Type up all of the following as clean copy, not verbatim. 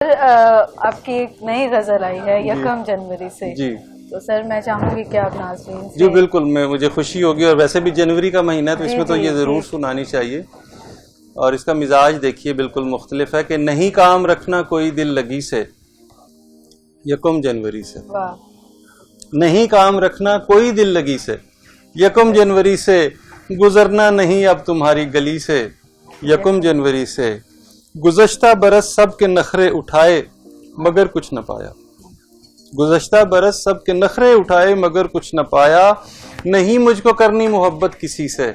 آپ کی ایک نئی غزل آئی ہے یکم جنوری سے جی تو سر میں چاہوں گی کہ آپ ناظرین سے جی بالکل، مجھے خوشی ہوگی، اور ویسے بھی جنوری کا مہینہ ہے تو اس میں تو یہ ضرور سنانی چاہیے. اور اس کا مزاج دیکھیے بالکل مختلف ہے کہ نہیں کام رکھنا کوئی دل لگی سے، یکم جنوری سے. واہ. نہیں کام رکھنا کوئی دل لگی سے، یکم جنوری سے. گزرنا نہیں اب تمہاری گلی سے، یکم جنوری سے. گزشتہ برس سب کے نخرے اٹھائے مگر کچھ نہ پایا. گزشتہ برس سب کے نخرے اٹھائے مگر کچھ نہ پایا. نہیں مجھ کو کرنی محبت کسی سے،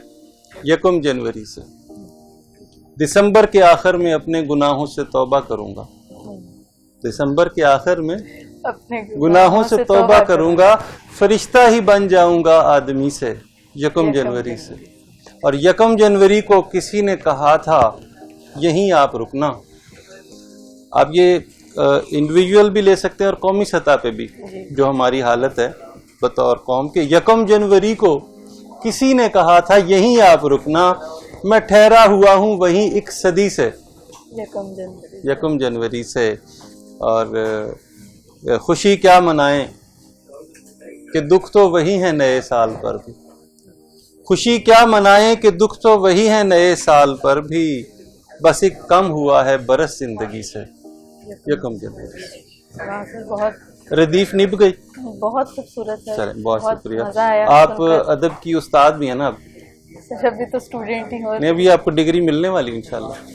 یکم جنوری سے. دسمبر کے آخر میں اپنے گناہوں سے توبہ کروں گا. دسمبر کے آخر میں اپنے گناہوں سے توبہ کروں گا. فرشتہ ہی بن جاؤں گا آدمی سے، یکم جنوری سے. اور یکم جنوری کو کسی نے کہا تھا یہیں آپ رکنا. آپ یہ انڈیویجول بھی لے سکتے ہیں اور قومی سطح پہ بھی، جو ہماری حالت ہے بطور قوم کے. یکم جنوری کو کسی نے کہا تھا یہیں آپ رکنا. میں ٹھہرا ہوا ہوں وہیں ایک صدی سے، یکم جنوری سے. اور خوشی کیا منائیں کہ دکھ تو وہی ہیں نئے سال پر بھی. خوشی کیا منائیں کہ دکھ تو وہی ہیں نئے سال پر بھی. بس ایک کم ہوا ہے برس زندگی سے، یکم جنوری سے. بہت ردیف نبھ گئی. بہت خوبصورت ہے. چلیں بہت شکریہ. مزہ آیا. آپ ادب کی استاد بھی ہیں نا؟ اب سر ابھی تو اسٹوڈنٹ ہی ہو. نہیں، ابھی آپ کو ڈگری ملنے والی انشاءاللہ.